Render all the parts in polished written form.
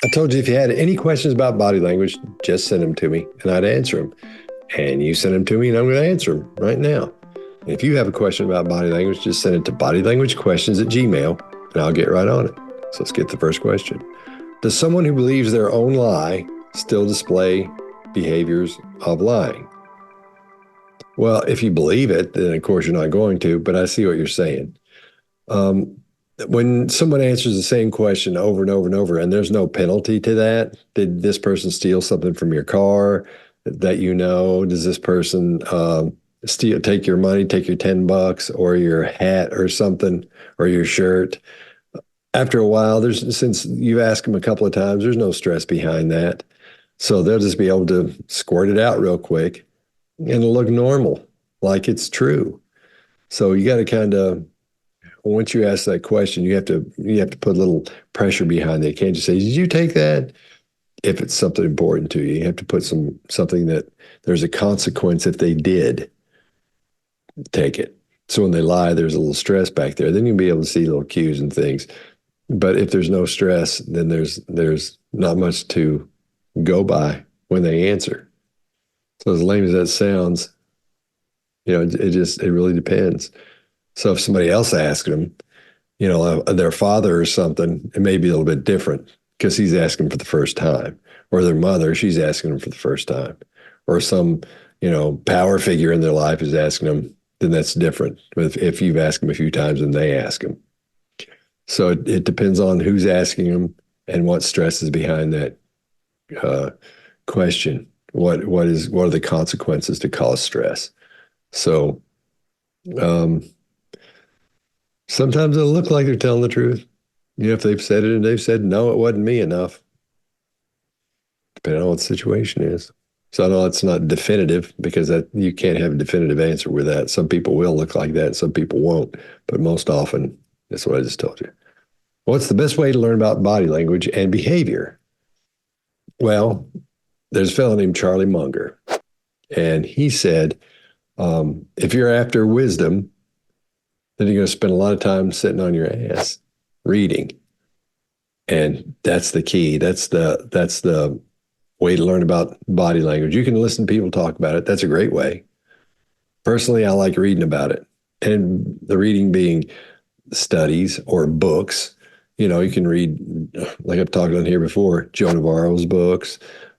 I told you if you had any questions about body language, just send them to me and I'd answer them. And you send them to me and I'm going to answer them right now. And if you have a question about body language, just send it to bodylanguagequestions@gmail.com and I'll get right on it. So let's get the first question. Does someone who believes their own lie still display behaviors of lying? Well, if you believe it, then of course you're not going to, but I see what you're saying. When someone answers the same question over and over and over, and there's no penalty to that, did this person steal something from your car that you know? Does this person take your money, take your $10 or your hat or something or your shirt? After a while, since you've asked them a couple of times, there's no stress behind that. So they'll just be able to squirt it out real quick and it'll look normal, like it's true. So you got to kind of, once you ask that question, you have to put a little pressure behind it. You can't just say, "Did you take that?" If it's something important to you, you have to put something that there's a consequence if they did take it. So when they lie, there's a little stress back there. Then you'll be able to see little cues and things. But if there's no stress, then there's not much to go by when they answer. So as lame as that sounds, it really depends. So if somebody else asks them, their father or something, it may be a little bit different because he's asking for the first time. Or their mother, she's asking them for the first time. Or some, power figure in their life is asking them, then that's different if you've asked them a few times and they ask them. So it depends on who's asking them and what stress is behind that question. What are the consequences to cause stress? So sometimes it'll look like they're telling the truth. If they've said it and they've said, "No, it wasn't me enough," depending on what the situation is. So I know it's not definitive because you can't have a definitive answer with that. Some people will look like that, some people won't. But most often, that's what I just told you. What's the best way to learn about body language and behavior? Well, there's a fellow named Charlie Munger, and he said, if you're after wisdom, then you're going to spend a lot of time sitting on your ass reading. And that's the key. That's the way to learn about body language. You can listen to people talk about it. That's a great way. Personally, I like reading about it. And the reading being studies or books. You can read, like I've talked on here before, Joe Navarro's books,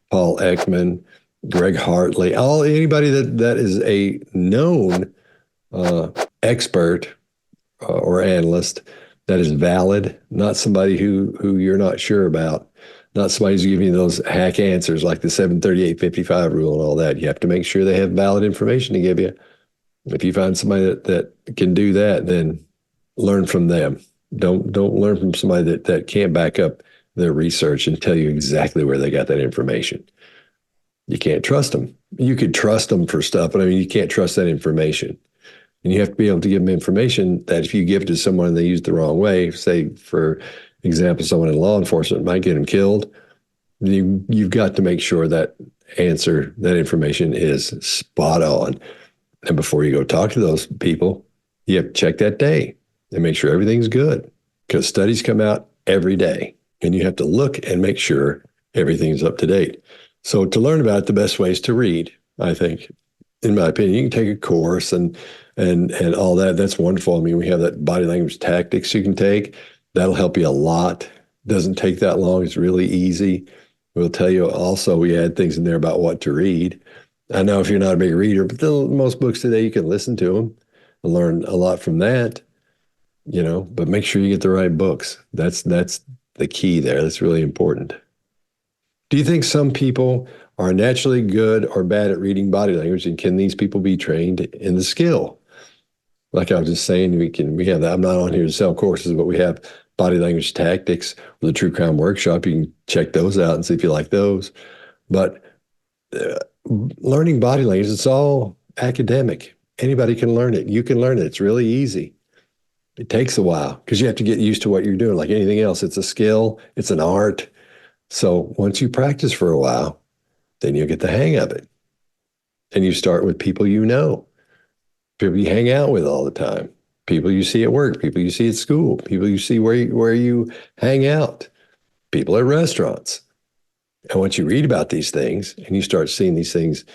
Paul Ekman, Greg Hartley, anybody that is a known expert or analyst that is valid, not somebody who you're not sure about, not somebody who's giving you those hack answers like the 738-55 rule and all that. You have to make sure they have valid information to give you. If you find somebody that can do that, then learn from them. Don't learn from somebody that can't back up their research and tell you exactly where they got that information. You can't trust them. You could trust them for stuff, but you can't trust that information. And you have to be able to give them information that if you give it to someone and they use it the wrong way, say, for example, someone in law enforcement might get them killed, you've got to make sure that information is spot on. And before you go talk to those people, you have to check that day and make sure everything's good, because studies come out every day and you have to look and make sure everything's up to date. So to learn about it, the best way is to read, I think. In my opinion, you can take a course and all that. That's wonderful. We have that body language tactics you can take. That'll help you a lot. Doesn't take that long. It's really easy. We'll tell you also, we add things in there about what to read. I know if you're not a big reader, but most books today, you can listen to them and learn a lot from that, but make sure you get the right books. That's the key there. That's really important. Do you think some people are naturally good or bad at reading body language, and can these people be trained in the skill? Like I was just saying, we have that. I'm not on here to sell courses, but we have body language tactics or the True Crime Workshop. You can check those out and see if you like those. But learning body language, it's all academic. Anybody can learn it. You can learn it. It's really easy. It takes a while because you have to get used to what you're doing. Like anything else, it's a skill. It's an art. So once you practice for a while, then you'll get the hang of it. And you start with people people you hang out with all the time, people you see at work, people you see at school, people you see where you hang out. people at restaurants. And once you read about these things and you start seeing these things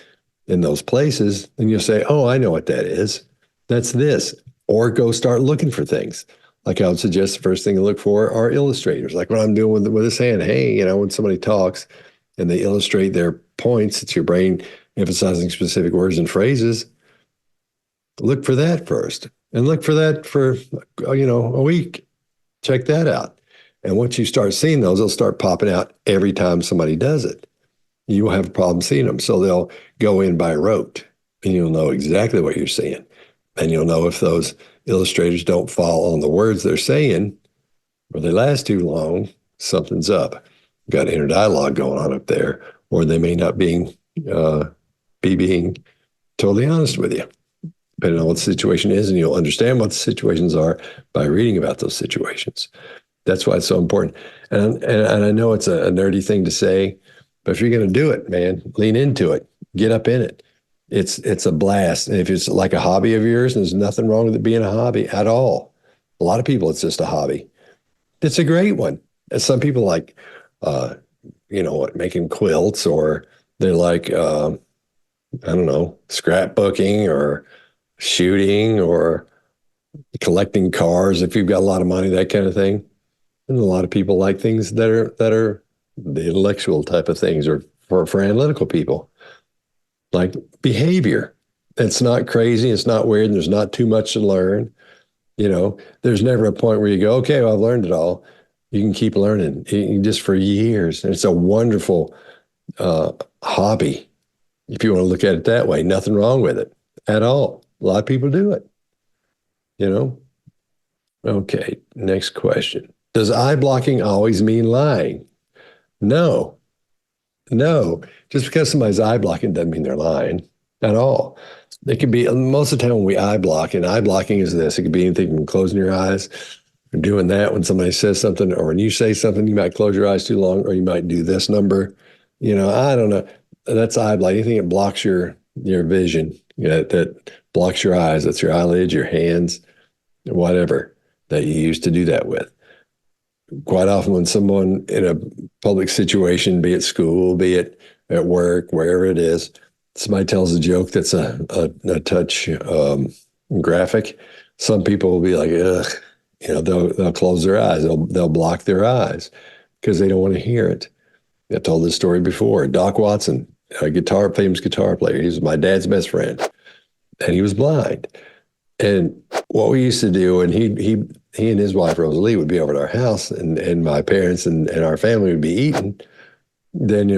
in those places, then you'll say, oh, I know what that is. That's this. Or go start looking for things. Like I would suggest the first thing to look for are illustrators. Like what I'm doing with this hand. Hey, when somebody talks and they illustrate their points, it's your brain emphasizing specific words and phrases. Look for that first. And look for that for, a week. Check that out. And once you start seeing those, they'll start popping out every time somebody does it. You will have a problem seeing them. So they'll go in by rote, and you'll know exactly what you're seeing. And you'll know if those illustrators don't fall on the words they're saying, or they last too long, something's up. Got inner dialogue going on up there, or they may not be being totally honest with you, depending on what the situation is. And you'll understand what the situations are by reading about those situations. That's why it's so important. And I know it's a nerdy thing to say, but if you're going to do it, man, lean into it. Get up in it. It's a blast. And if it's like a hobby of yours, there's nothing wrong with it being a hobby at all. A lot of people, it's just a hobby. It's a great one. And some people like, making quilts, or they're like, scrapbooking or shooting or collecting cars. If you've got a lot of money, that kind of thing. And a lot of people like things that are the intellectual type of things, or for analytical people, like behavior. It's not crazy. It's not weird. And there's not too much to learn. There's never a point where you go, okay, well, I've learned it all. You can keep learning just for years. And it's a wonderful hobby, if you want to look at it that way. Nothing wrong with it at all. A lot of people do it, Okay, next question. Does eye blocking always mean lying? No. Just because somebody's eye blocking doesn't mean they're lying at all. It can be, most of the time when we eye block, and eye blocking is this, it could be anything from closing your eyes, or doing that when somebody says something, or when you say something, you might close your eyes too long, or you might do this number. I don't know. That's eye blocking. Anything that blocks your vision, that blocks your eyes. That's your eyelids, your hands, whatever that you use to do that with. Quite often when someone in a public situation, be it school, be it at work, wherever it is, somebody tells a joke that's a touch graphic, some people will be like, ugh, they'll close their eyes. They'll block their eyes because they don't want to hear it. I told this story before. Doc Watson, famous guitar player. He was my dad's best friend, and he was blind. And what we used to do, and he and his wife, Rosalie, would be over at our house, and my parents and our family would be eating. Then,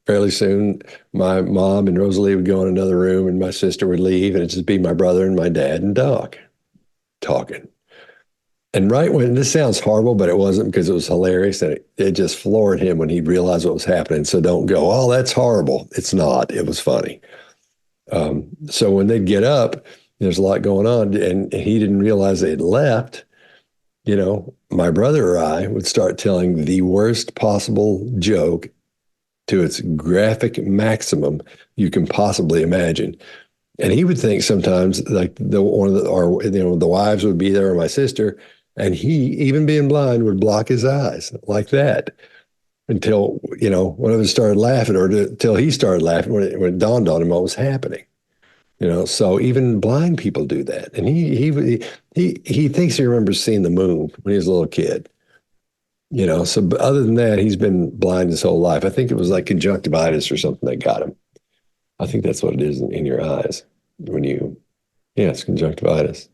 fairly soon, my mom and Rosalie would go in another room, and my sister would leave, and it'd just be my brother and my dad and Doc talking. And right when, this sounds horrible, but it wasn't, because it was hilarious, and it just floored him when he realized what was happening. So don't go, oh, that's horrible. It's not. It was funny. So when they'd get up, there's a lot going on, and he didn't realize they'd left. My brother or I would start telling the worst possible joke to its graphic maximum you can possibly imagine. And he would think sometimes, like the wives would be there, or my sister, and he, even being blind, would block his eyes like that until, one of us started laughing, or until he started laughing when it dawned on him what was happening. So even blind people do that. And he thinks he remembers seeing the moon when he was a little kid. So other than that, he's been blind his whole life. I think it was like conjunctivitis or something that got him. I think that's what it is in your eyes it's conjunctivitis.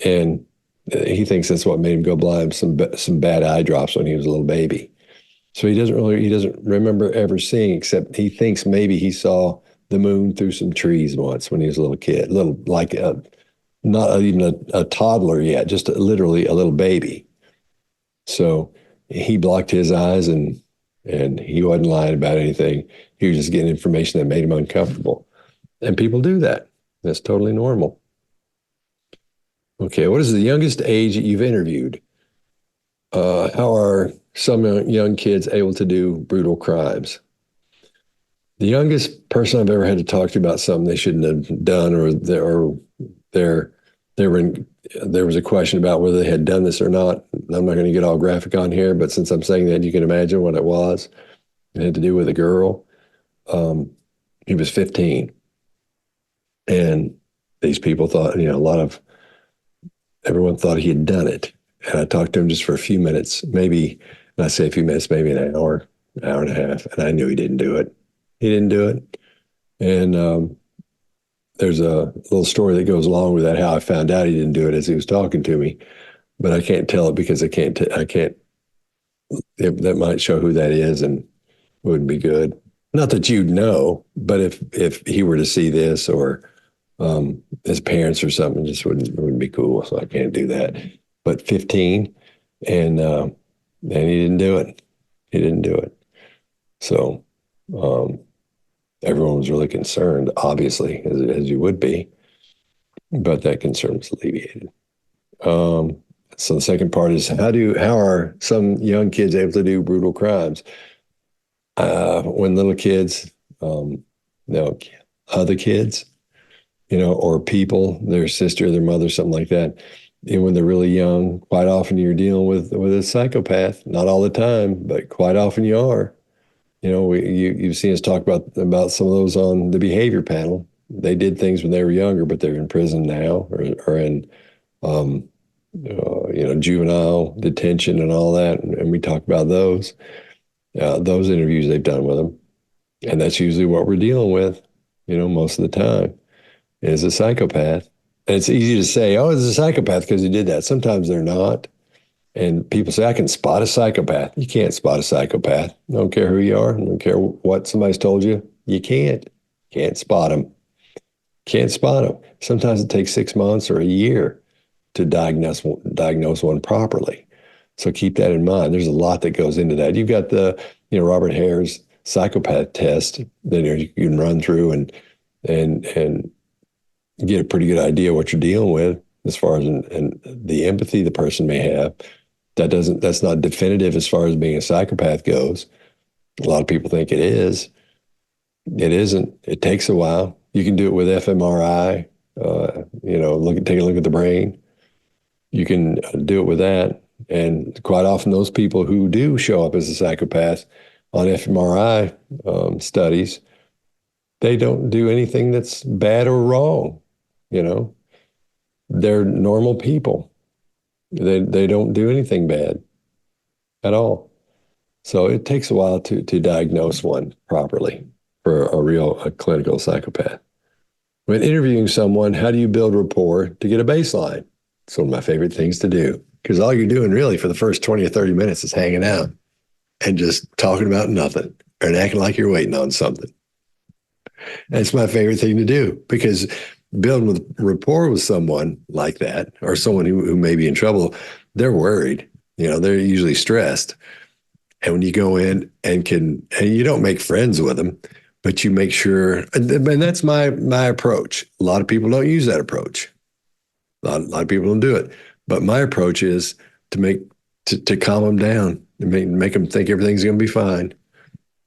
And he thinks that's what made him go blind, some bad eye drops when he was a little baby. So he doesn't remember ever seeing, except he thinks maybe he saw the moon through some trees once when he was a little kid, not even a toddler yet, just literally a little baby. So he blocked his eyes, and he wasn't lying about anything. He was just getting information that made him uncomfortable. And people do that. That's totally normal. Okay, what is the youngest age that you've interviewed? How are some young kids able to do brutal crimes? The youngest person I've ever had to talk to about something they shouldn't have done, or they were there was a question about whether they had done this or not. I'm not going to get all graphic on here, but since I'm saying that, you can imagine what it was. It had to do with a girl. He was 15. And these people thought, everyone thought he had done it. And I talked to him just for a few minutes, maybe, and I say a few minutes, maybe an hour and a half. And I knew he didn't do it. He didn't do it. And there's a little story that goes along with that, how I found out he didn't do it as he was talking to me. But I can't tell it because I can't, that might show who that is and wouldn't be good. Not that you'd know, but if he were to see this or his parents or something, just wouldn't be cool. So I can't do that. But 15, and he didn't do it. He didn't do it. So everyone was really concerned, obviously, as you would be, but that concern was alleviated. So the second part is how are some young kids able to do brutal crimes? When little kids, other kids, or people, their sister, their mother, something like that. And when they're really young, quite often you're dealing with a psychopath. Not all the time, but quite often you are. You've seen us talk about some of those on the behavior panel. They did things when they were younger, but they're in prison now or in juvenile detention and all that. And we talk about those interviews they've done with them. And that's usually what we're dealing with, most of the time, is a psychopath. And it's easy to say, oh, it's a psychopath because he did that. Sometimes they're not. And people say, I can spot a psychopath. You can't spot a psychopath. I don't care who you are. I don't care what somebody's told you. You can't. Can't spot them. Can't spot them. Sometimes it takes 6 months or a year to diagnose one properly. So keep that in mind. There's a lot that goes into that. You've got the, Robert Hare's psychopath test that you can run through and get a pretty good idea what you're dealing with as far as and the empathy the person may have. That's not definitive as far as being a psychopath goes. A lot of people think it is. It isn't. It takes a while. You can do it with fMRI. Take a look at the brain. You can do it with that. And quite often those people who do show up as a psychopath on fMRI studies, they don't do anything that's bad or wrong. They're normal people. They don't do anything bad at all. So it takes a while to diagnose one properly for a clinical psychopath. When interviewing someone, how do you build rapport to get a baseline? It's one of my favorite things to do because all you're doing really for the first 20 or 30 minutes is hanging out and just talking about nothing and acting like you're waiting on something. And it's my favorite thing to do because building with rapport with someone like that or someone who may be in trouble, they're worried. They're usually stressed. And when you go in and you don't make friends with them, but you make sure, and that's my approach. A lot of people don't use that approach. A lot of people don't do it. But my approach is to calm them down and make them think everything's going to be fine.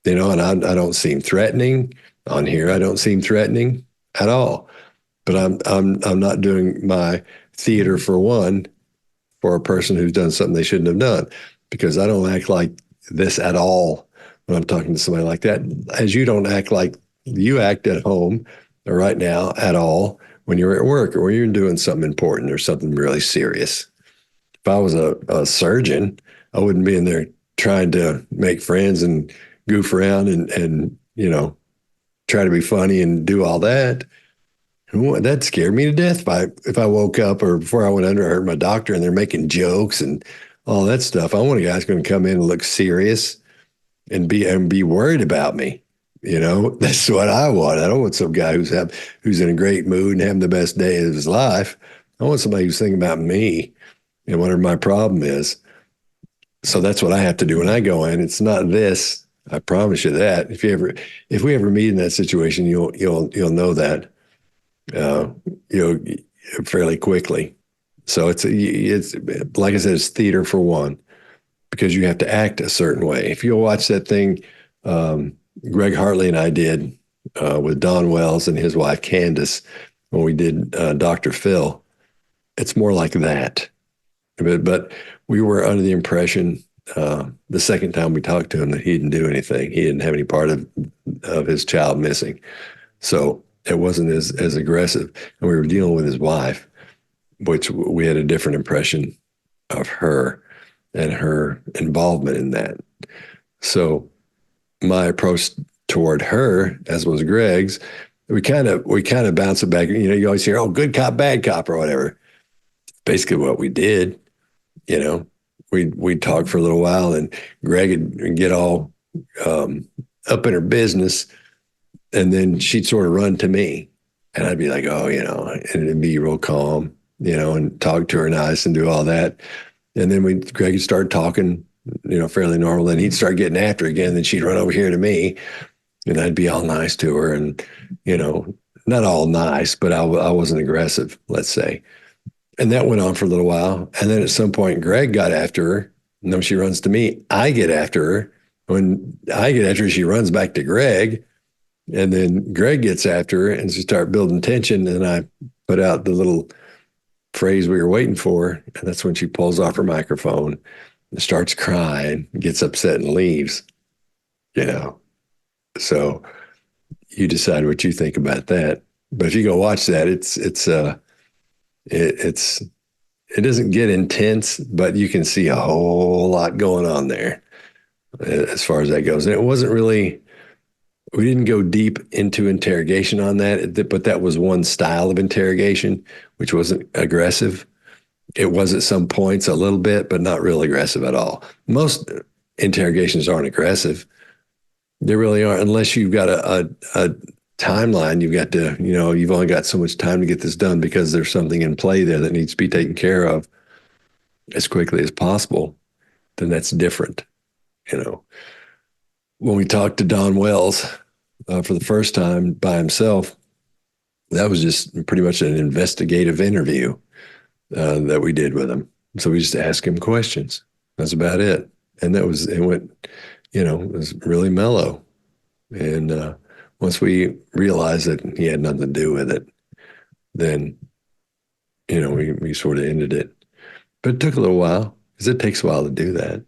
And I don't seem threatening on here. I don't seem threatening at all. But I'm not doing my theater for a person who's done something they shouldn't have done, because I don't act like this at all when I'm talking to somebody like that, as you don't act like you act at home or right now at all when you're at work or when you're doing something important or something really serious. If I was a surgeon, I wouldn't be in there trying to make friends and goof around and try to be funny and do all that. That scared me to death if I woke up or before I went under, I heard my doctor and they're making jokes and all that stuff. I want a guy who's going to come in and look serious and be worried about me. That's what I want. I don't want some guy who's in a great mood and having the best day of his life. I want somebody who's thinking about me and whatever my problem is. So that's what I have to do when I go in. It's not this. I promise you that. If we ever meet in that situation, you'll know that. Fairly quickly. So it's like I said, it's theater for one, because you have to act a certain way. If you'll watch that thing, Greg Hartley and I did with Don Wells and his wife Candace when we did Dr. Phil, it's more like that. But we were under the impression the second time we talked to him that he didn't do anything. He didn't have any part of his child missing. So it wasn't as aggressive. And we were dealing with his wife, which we had a different impression of her and her involvement in that. So my approach toward her, as was Greg's, we kind of bounce it back. You always hear, "Oh, good cop, bad cop," or whatever. Basically, what we did, we'd talk for a little while, and Greg would get all up in her business, and then she'd sort of run to me, and I'd be like, "Oh, and it'd be real calm, and talk to her nice and do all that, and then Greg would start talking, fairly normal, and he'd start getting after her again, then she'd run over here to me, and I'd be all nice to her, and not all nice, but I wasn't aggressive, let's say. And that went on for a little while. And then at some point, Greg got after her. And then she runs to me. I get after her. When I get after her, she runs back to Greg. And then Greg gets after her and she starts building tension. And I put out the little phrase we were waiting for. And that's when she pulls off her microphone and starts crying, gets upset and leaves. So you decide what you think about that. But if you go watch that, it doesn't get intense, but you can see a whole lot going on there as far as that goes. And it wasn't really, we didn't go deep into interrogation on that, but that was one style of interrogation, which wasn't aggressive. It was at some points a little bit, but not real aggressive at all. Most interrogations aren't aggressive. They really aren't, unless you've got a timeline. You've got to, you've only got so much time to get this done because there's something in play there that needs to be taken care of as quickly as possible. Then that's different. When we talked to Don Wells for the first time by himself, that was just pretty much an investigative interview that we did with him. So we just asked him questions. That's about it. And it went, it was really mellow. And once we realized that he had nothing to do with it, then, we sort of ended it. But it took a little while because it takes a while to do that,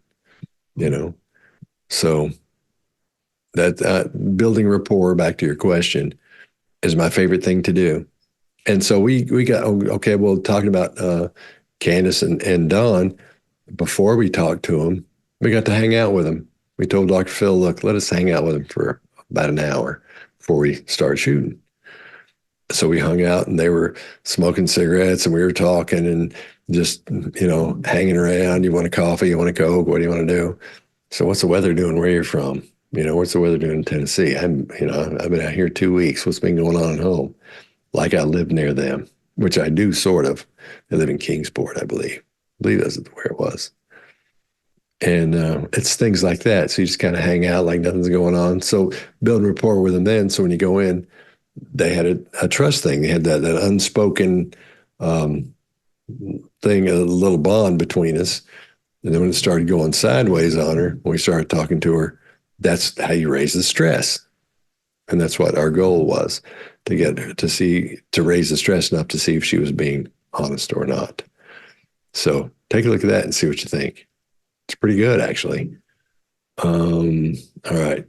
So that building rapport, back to your question, is my favorite thing to do. And so we got, okay, well, talking about Candace and Don, before we talked to them, we got to hang out with them. We told Dr. Phil, look, let us hang out with him for about an hour before we start shooting. So we hung out and they were smoking cigarettes and we were talking and just, hanging around. You want a coffee? You want a Coke? What do you want to do? So what's the weather doing where you're from? What's the weather doing in Tennessee? I've been out here 2 weeks. What's been going on at home? Like I live near them, which I do sort of. I live in Kingsport, I believe. I believe that's where it was. And it's things like that. So you just kind of hang out like nothing's going on. So building rapport with them then. So when you go in, they had a trust thing. They had that unspoken thing, a little bond between us. And then when it started going sideways on her, when we started talking to her, that's how you raise the stress. And that's what our goal was, to get her to raise the stress enough to see if she was being honest or not. So take a look at that and see what you think. It's pretty good, actually. All right.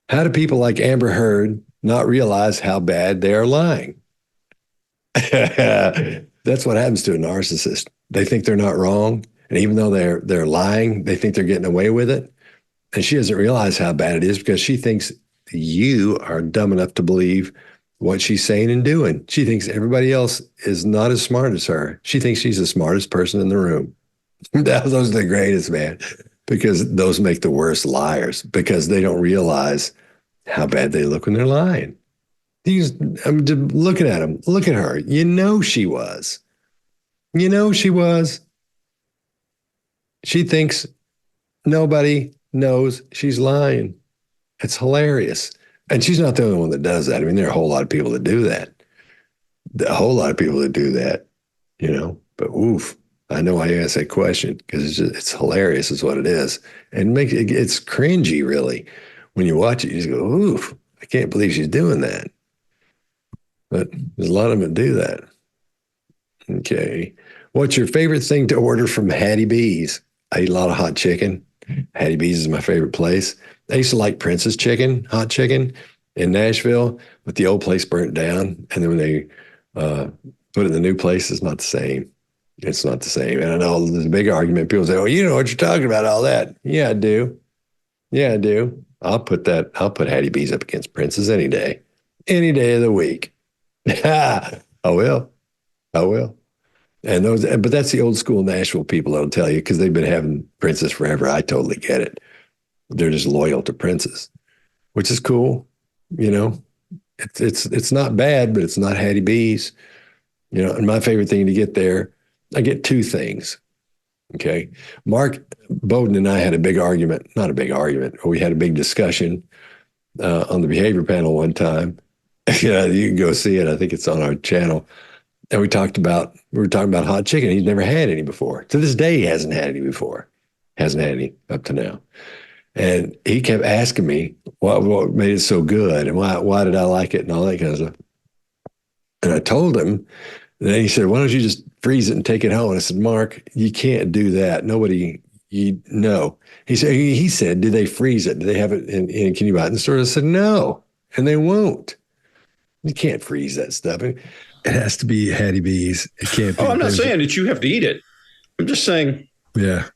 How do people like Amber Heard not realize how bad they are lying? That's what happens to a narcissist. They think they're not wrong. And even though they're lying, they think they're getting away with it. And she doesn't realize how bad it is because she thinks you are dumb enough to believe what she's saying and doing. She thinks everybody else is not as smart as her. She thinks she's the smartest person in the room. Those are the greatest, man, because those make the worst liars because they don't realize how bad they look when they're lying. I'm just looking at them. Look at her. She was. She was. She thinks nobody knows she's lying. It's hilarious. And she's not the only one that does that. I mean, there are a whole lot of people that do that. But oof, I know why you asked that question because it's hilarious is what it is. And it's cringy, really. When you watch it, you just go, oof, I can't believe she's doing that. But there's a lot of them that do that. Okay. What's your favorite thing to order from Hattie B's? I eat a lot of hot chicken. Hattie B's is my favorite place. I used to like Prince's Chicken, hot chicken in Nashville, but the old place burnt down. And then when they put it in the new place, it's not the same. It's not the same. And I know there's a big argument. People say, oh, you know what you're talking about, all that. Yeah, I do. Yeah, I do. I'll put Hattie B's up against Prince's any day of the week. I will. I will. But that's the old school Nashville people that'll tell you because they've been having Prince's forever. I totally get it. They're just loyal to Prince's, which is cool. You know, it's not bad, but it's not Hattie B's. You know, and my favorite thing to get there, I get two things. Okay. Mark Bowden and I had a big argument, not a big argument, but we had a big discussion on the behavior panel one time. You can go see it. I think it's on our channel. And we were talking about hot chicken. He's never had any before. To this day, he hasn't had any before. Hasn't had any up to now. And he kept asking me what made it so good and why did I like it and all that kind of stuff. And I told him, and then he said, why don't you just freeze it and take it home? And I said, Mark, you can't do that. No. He said, do they freeze it? Do they have it in can you buy it in the store? I said, no, and they won't. You can't freeze that stuff. It has to be Hattie B's. It can't be. Oh, I'm not saying that you have to eat it. I'm just saying. Yeah.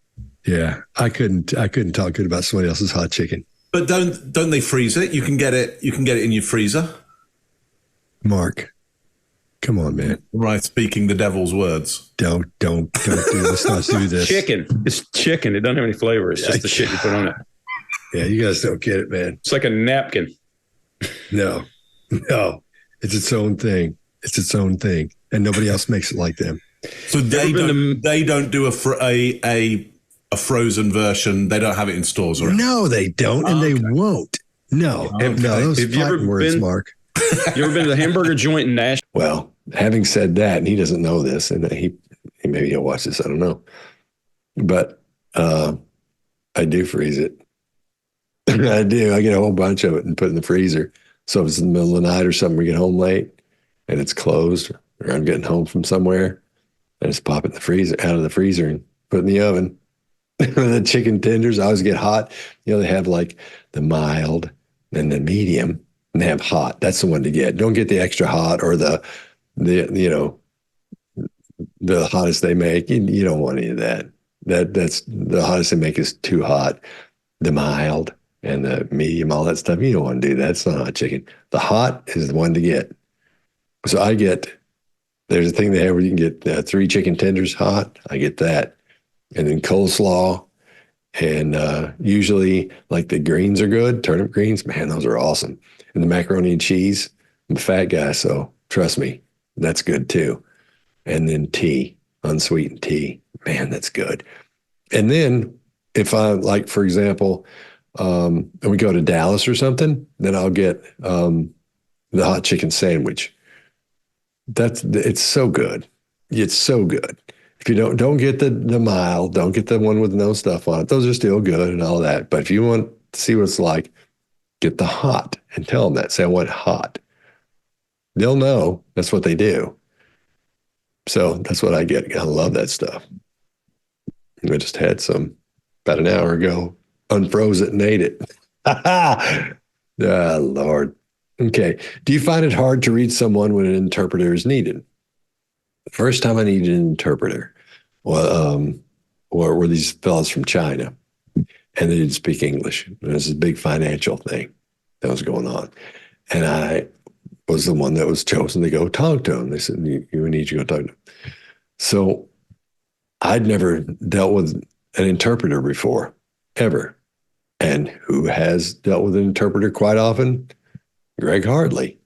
Yeah. I couldn't talk good about somebody else's hot chicken. But don't they freeze it? You can get it in your freezer. Mark, come on, man. Right, speaking the devil's words. Don't do this. Let's do this. Chicken. It's chicken. It doesn't have any flavor. It's just the shit you put on it. Yeah, you guys don't get it, man. It's like a napkin. No. It's its own thing. It's its own thing, and nobody else makes it like them. So they don't do a frozen version. They don't have it in stores, right? No, they don't, and they won't. No, no. Those have you ever words, been, Mark. You ever been to the hamburger joint in Nashville? Well, having said that, and he doesn't know this, and maybe he'll watch this. I don't know, but I do freeze it. I do. I get a whole bunch of it and put it in the freezer. So if it's in the middle of the night or something, we get home late and it's closed, or I'm getting home from somewhere, I just pop it in the freezer, out of the freezer, and put it in the oven. The chicken tenders I always get hot. You know, they have like the mild and the medium, and they have hot. That's the one to get. Don't get the extra hot or the hottest they make. You don't want any of that. That's the hottest they make is too hot. The mild and the medium, all that stuff. You don't want to do that. It's not hot chicken. The hot is the one to get. So there's a thing they have where you can get 3 chicken tenders hot. I get that. And then coleslaw. And usually, like, the greens are good. Turnip greens, man, those are awesome. And the macaroni and cheese. I'm a fat guy, so trust me, that's good too. And then tea, unsweetened tea. Man, that's good. And then if I, like, for example, and we go to Dallas or something, then I'll get the hot chicken sandwich. It's so good. It's so good. If you don't get the mild, don't get the one with no stuff on it. Those are still good and all that. But if you want to see what it's like, get the hot and tell them that. Say, I want hot. They'll know. That's what they do. So that's what I get. I love that stuff. I just had some about an hour ago. Unfroze it and ate it. Ah, Lord. Okay. Do you find it hard to read someone when an interpreter is needed? The first time I needed an interpreter were these fellas from China, and they didn't speak English. And it was a big financial thing that was going on. And I was the one that was chosen to go talk to them. They said, you need to go talk to them. So I'd never dealt with an interpreter before, ever. And who has dealt with an interpreter quite often? Greg Hartley.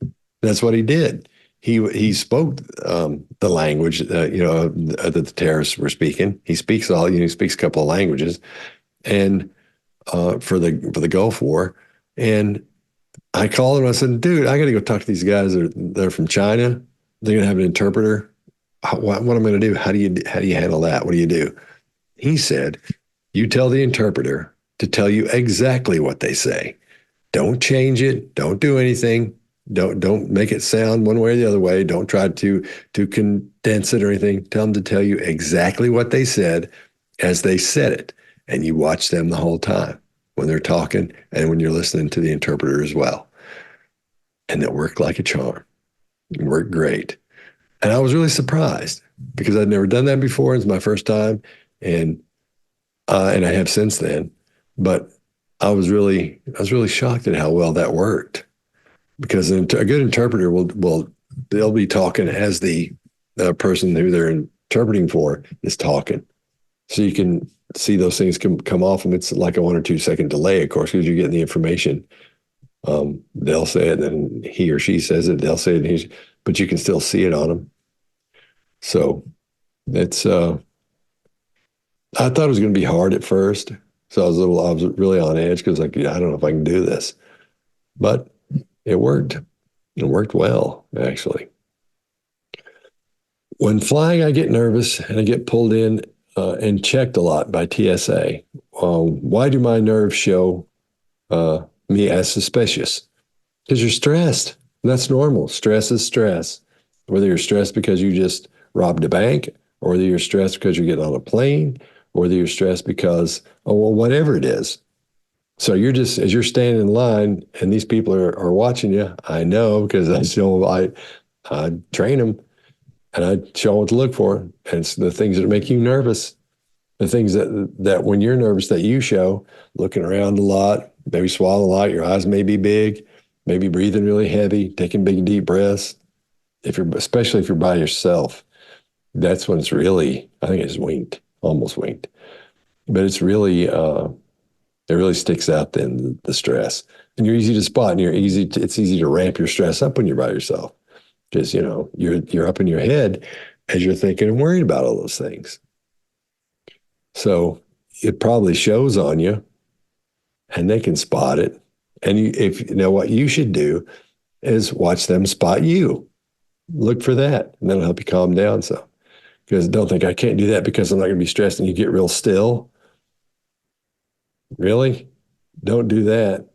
That's what he did. He spoke the language that the terrorists were speaking. He speaks he speaks a couple of languages, and for the Gulf War. And I called him. I said, "Dude, I got to go talk to these guys. They're from China. They're going to have an interpreter. What am I going to do? How do you handle that? What do you do?" He said, "You tell the interpreter to tell you exactly what they say. Don't change it. Don't do anything. Don't make it sound one way or the other way. Don't try to condense it or anything. Tell them to tell you exactly what they said as they said it. And you watch them the whole time when they're talking and when you're listening to the interpreter as well. And it worked like a charm. It worked great. And I was really surprised because I'd never done that before. It was my first time. And I have since then. But I was really shocked at how well that worked. Because a good interpreter they'll be talking as the person who they're interpreting for is talking. So you can see those things come off, and it's like a 1 or 2 second delay, of course, because you're getting the information. They'll say it, and then he or she says it. They'll say it, but you can still see it on them. So it's. I thought it was going to be hard at first, so I was really on edge because I don't know if I can do this, but it worked. It worked well, actually. When flying, I get nervous and I get pulled in and checked a lot by TSA. Why do my nerves show me as suspicious? Because you're stressed. That's normal. Stress is stress. Whether you're stressed because you just robbed a bank, or whether you're stressed because you're getting on a plane, or whether you're stressed because, whatever it is. So you're just, as you're standing in line and these people are watching you, I know because I train them and I show them what to look for. And it's the things that make you nervous, the things that when you're nervous that you show, looking around a lot, maybe swallowing a lot, your eyes may be big, maybe breathing really heavy, taking big deep breaths. Especially if you're by yourself, that's when it's really, I think it's winked, almost winked. But it's really, it really sticks out then, the stress. And you're easy to spot, and it's easy to ramp your stress up when you're by yourself. Because, you're up in your head as you're thinking and worrying about all those things. So it probably shows on you, and they can spot it. And what you should do is watch them spot you. Look for that, and that'll help you calm down some. Because don't think I can't do that because I'm not going to be stressed, and you get real still. Really? Don't do that.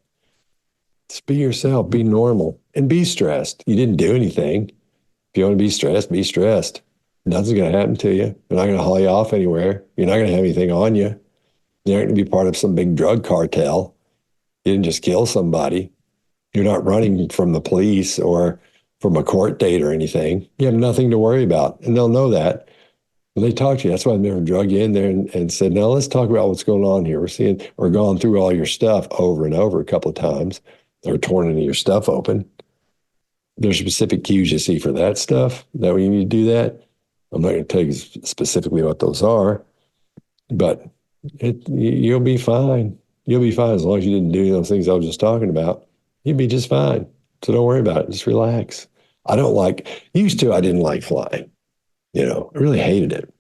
Just be yourself, be normal, and be stressed. You didn't do anything. If you want to be stressed, be stressed. Nothing's going to happen to you. They're not going to haul you off anywhere. You're not going to have anything on you. You're not going to be part of some big drug cartel. You didn't just kill somebody. You're not running from the police or from a court date or anything. You have nothing to worry about, and they'll know that. When they talk to you, that's why I've never drug you in there and said, now let's talk about what's going on here. We're gone through all your stuff over and over a couple of times, or torn any of your stuff open. There's specific cues you see for that stuff. That when you need to do that, I'm not going to tell you specifically what those are, but you'll be fine. You'll be fine as long as you didn't do any of those things I was just talking about. You'll be just fine. So don't worry about it. Just relax. I didn't like flying. I really hated it.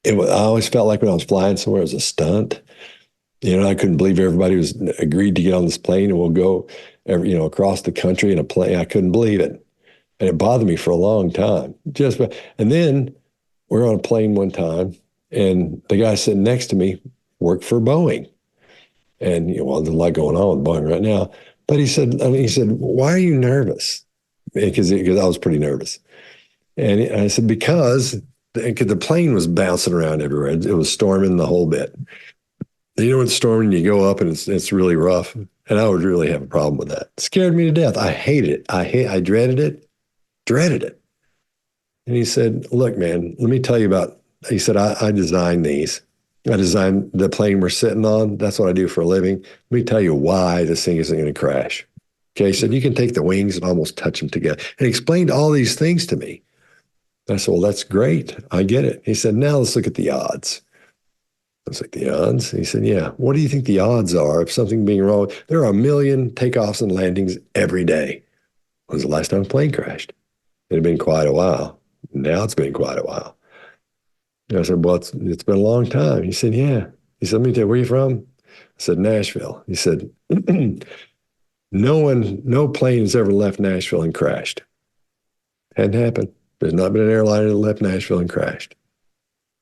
I always felt like when I was flying somewhere, it was a stunt. I couldn't believe everybody was agreed to get on this plane and we'll go, across the country in a plane. I couldn't believe it, and it bothered me for a long time. And then we're on a plane one time, and the guy sitting next to me worked for Boeing, and there's a lot going on with Boeing right now. But he said, "Why are you nervous?" Because I was pretty nervous. And I said, because the plane was bouncing around everywhere. It was storming the whole bit. When it's storming, you go up and it's really rough. And I would really have a problem with that. It scared me to death. I hated it. I dreaded it. And he said, look, man, let me tell you he said, I designed these. I designed the plane we're sitting on. That's what I do for a living. Let me tell you why this thing isn't going to crash. Okay, he said, you can take the wings and almost touch them together. And he explained all these things to me. I said, well, that's great. I get it. He said, now let's look at the odds. I was like, the odds? He said, yeah. What do you think the odds are of something being wrong? There are 1 million takeoffs and landings every day. When was the last time a plane crashed? It had been quite a while. Now it's been quite a while. And I said, well, it's been a long time. He said, yeah. He said, let me tell you, where are you from? I said, Nashville. He said, no plane has ever left Nashville and crashed. Hadn't happened. There's not been an airliner that left Nashville and crashed.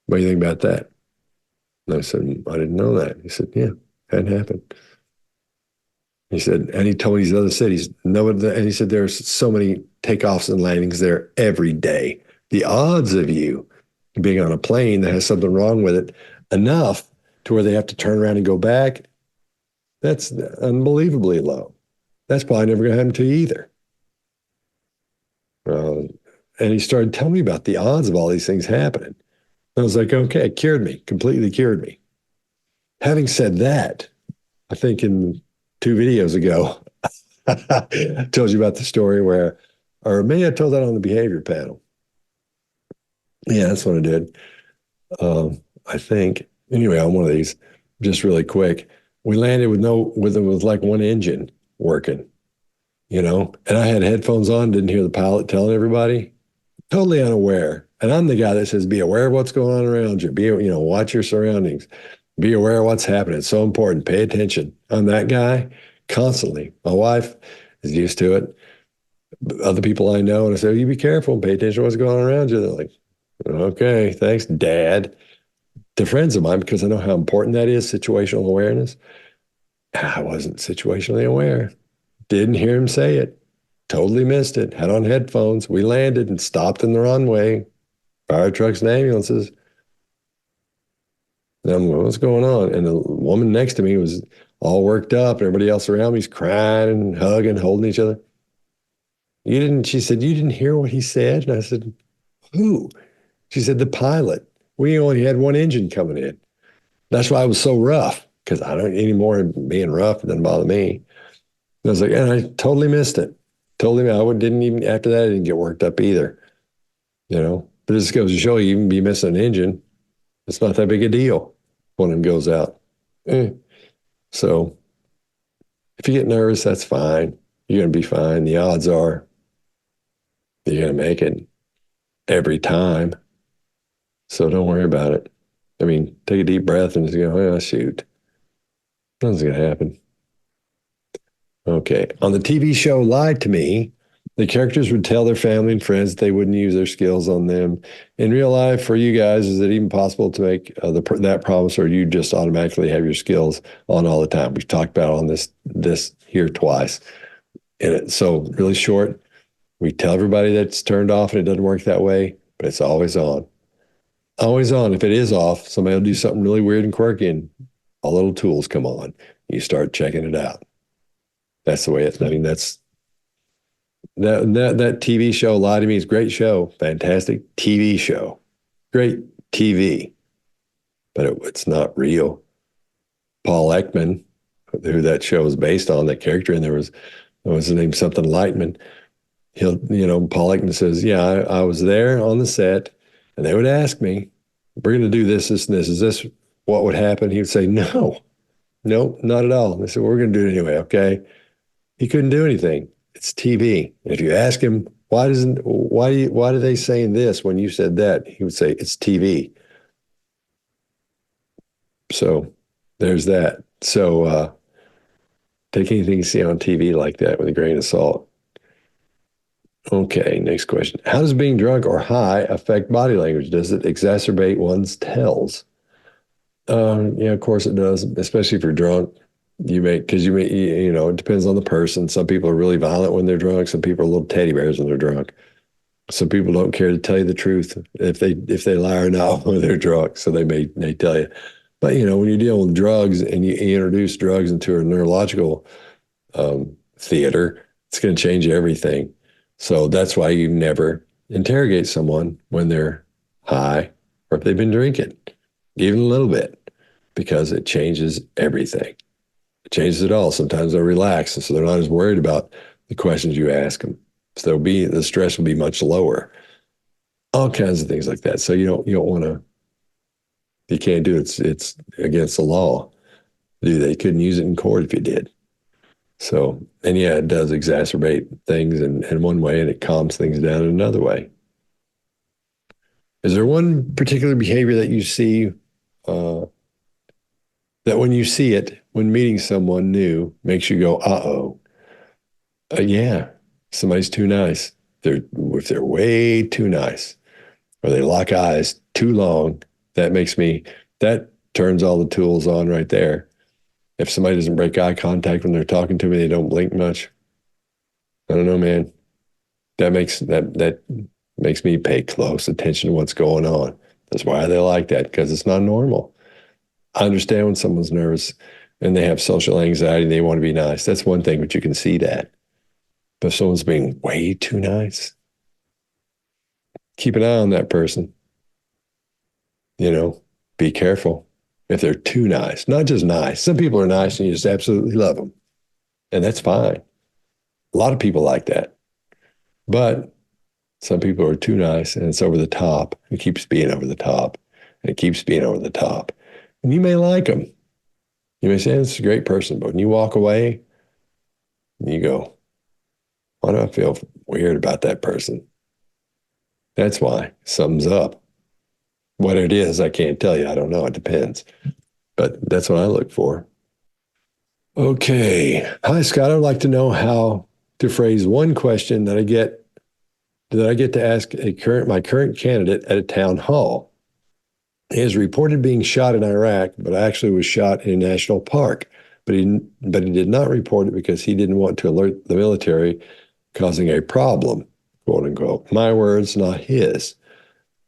What do you think about that? And I said, I didn't know that. He said, yeah, hadn't happened. He said, and he told me these other cities, no, and he said, there's so many takeoffs and landings there every day. The odds of you being on a plane that has something wrong with it enough to where they have to turn around and go back, that's unbelievably low. That's probably never going to happen to you either. And he started telling me about the odds of all these things happening. I was like, okay, it cured me, completely cured me. Having said that, I think in 2 videos ago, I told you about the story where, or maybe I told that on the behavior panel. Yeah, that's what I did. I think. Anyway, on one of these, just really quick, we landed with like one engine working, and I had headphones on, didn't hear the pilot telling everybody, totally unaware. And I'm the guy that says, be aware of what's going on around you. Watch your surroundings. Be aware of what's happening. It's so important. Pay attention. I'm that guy constantly. My wife is used to it. Other people I know, and I say, you be careful and pay attention to what's going on around you. They're like, okay, thanks, Dad. To friends of mine, because I know how important that is, situational awareness. I wasn't situationally aware. Didn't hear him say it. Totally missed it. Had on headphones. We landed and stopped in the runway. Fire trucks and ambulances. And I'm going, what's going on? And the woman next to me was all worked up, and everybody else around me is crying and hugging, holding each other. She said, you didn't hear what he said? And I said, who? She said, the pilot. We only had one engine coming in. That's why I was so rough, because I don't anymore being rough. It doesn't bother me. And I was like, and I totally missed it. Totally, didn't even, after that, I didn't get worked up either. But it just goes to show you, even be missing an engine, it's not that big a deal when it goes out. So if you get nervous, that's fine. You're going to be fine. The odds are you're going to make it every time. So don't worry about it. I mean, take a deep breath and just go, oh, shoot. Nothing's going to happen. Okay. On the TV show Lied to Me, the characters would tell their family and friends that they wouldn't use their skills on them. In real life, for you guys, is it even possible to make that promise, or you just automatically have your skills on all the time? We've talked about on this here twice. So really short, we tell everybody that it's turned off and it doesn't work that way, but it's always on. Always on. If it is off, somebody will do something really weird and quirky, and all little tools come on. You start checking it out. That's the way it's. I mean, that's that TV show. Lie to Me is a great show, fantastic TV show, great TV, but it's not real. Paul Ekman, who that show was based on, that character, and there was his name something Lightman. Paul Ekman says, yeah, I was there on the set, and they would ask me, we're going to do this, this, and this. Is this what would happen? He would say, no, not at all. They said, well, we're going to do it anyway, okay? He couldn't do anything. It's TV. And if you ask him, why are they saying this when you said that? He would say, it's TV. So there's that. So take anything you see on TV like that with a grain of salt. Okay, next question. How does being drunk or high affect body language? Does it exacerbate one's tells? Yeah, of course it does, especially if you're drunk. Because it depends on the person. Some people are really violent when they're drunk. Some people are little teddy bears when they're drunk. Some people don't care to tell you the truth if they lie or not when they're drunk. So they tell you. But when you're dealing with drugs and you introduce drugs into a neurological theater, it's going to change everything. So that's why you never interrogate someone when they're high or if they've been drinking, even a little bit, because it changes everything. It changes it all. Sometimes they'll relax, and so they're not as worried about the questions you ask them. So the stress will be much lower. All kinds of things like that. So you don't want to. You can't do it. It's against the law. They couldn't use it in court if you did. So, and yeah, it does exacerbate things in one way, and it calms things down in another way. Is there one particular behavior that you see that when you see it, when meeting someone new, makes you go, uh-oh? Yeah, somebody's too nice. If they're way too nice, or they lock eyes too long, that turns all the tools on right there. If somebody doesn't break eye contact when they're talking to me, they don't blink much. I don't know, man. That makes me pay close attention to what's going on. That's why they like that, because it's not normal. I understand when someone's nervous and they have social anxiety and they want to be nice. That's one thing, but you can see that. But if someone's being way too nice, keep an eye on that person. Be careful if they're too nice. Not just nice. Some people are nice and you just absolutely love them. And that's fine. A lot of people like that. But some people are too nice and it's over the top. It keeps being over the top. And it keeps being over the top. And you may like them. You may say, this is a great person. But when you walk away, you go, why do I feel weird about that person? That's why. Something's up. What it is, I can't tell you. I don't know. It depends. But that's what I look for. Okay. Hi, Scott. I'd like to know how to phrase one question that I get to ask my current candidate at a town hall. He is reported being shot in Iraq, but actually was shot in a national park. But he did not report it because he didn't want to alert the military, causing a problem, quote unquote. My words, not his.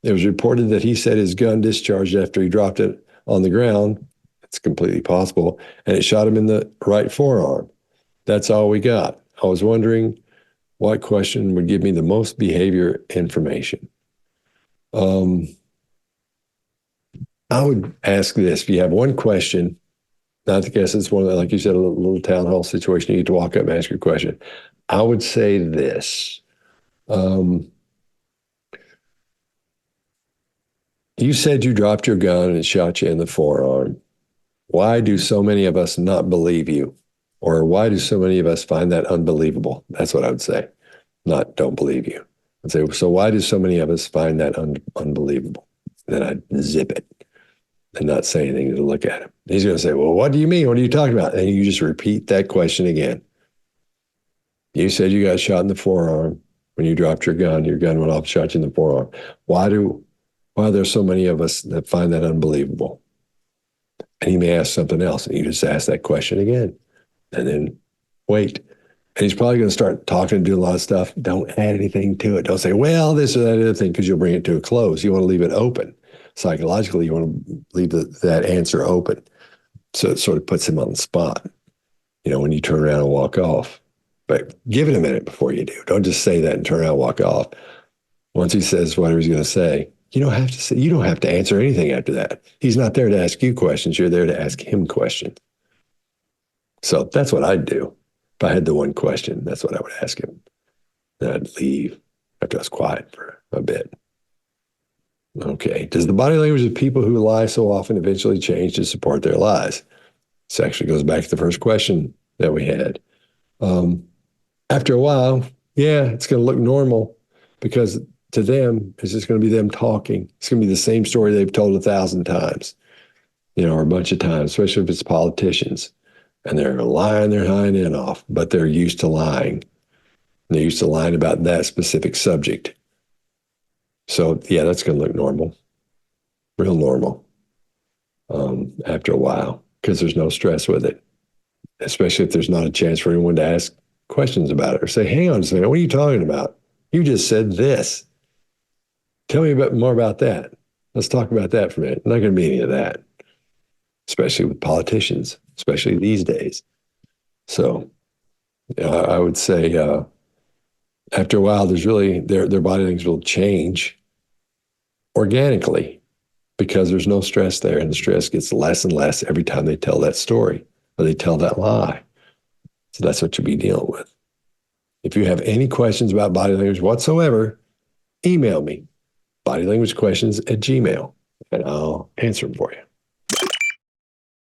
It was reported that he said his gun discharged after he dropped it on the ground. It's completely possible. And it shot him in the right forearm. That's all we got. I was wondering what question would give me the most behavior information. I would ask this. If you have one question, not to guess it's one, like you said, a little town hall situation, you get to walk up and ask your question. I would say this. You said you dropped your gun and it shot you in the forearm. Why do so many of us not believe you? Or why do so many of us find that unbelievable? That's what I would say. Not don't believe you. I'd say, so why do so many of us find that unbelievable? Then I'd zip it and not say anything to look at him. He's going to say, well, what do you mean? What are you talking about? And you just repeat that question again. You said you got shot in the forearm when you dropped your gun went off, shot you in the forearm. Why are there so many of us that find that unbelievable? And he may ask something else, and you just ask that question again, and then wait. And he's probably going to start talking and doing a lot of stuff. Don't add anything to it. Don't say, well, this or that other thing, because you'll bring it to a close. You want to leave it open. Psychologically, you want to leave that answer open. So it sort of puts him on the spot, when you turn around and walk off. But give it a minute before you do. Don't just say that and turn around and walk off. Once he says whatever he's going to say, you don't have to answer anything after that. He's not there to ask you questions. You're there to ask him questions. So that's what I'd do. If I had the one question, that's what I would ask him. Then I'd leave after I was quiet for a bit. Okay. Does the body language of people who lie so often eventually change to support their lies? This actually goes back to the first question that we had. After a while, yeah, it's going to look normal because to them, it's just going to be them talking. It's going to be the same story they've told 1,000 times, or a bunch of times, especially if it's politicians. And they're lying their hind end off, but they're used to lying. They're used to lying about that specific subject. So, yeah, that's going to look normal, real normal after a while, because there's no stress with it, especially if there's not a chance for anyone to ask questions about it or say, hang on a second, what are you talking about? You just said this. Tell me more about that. Let's talk about that for a minute. Not going to be any of that, especially with politicians, especially these days. So I would say after a while, there's really, their body language will change organically because there's no stress there, and the stress gets less and less every time they tell that story or they tell that lie. So that's what you'll be dealing with. If you have any questions about body language whatsoever, email me, bodylanguagequestions@gmail.com, and I'll answer them for you.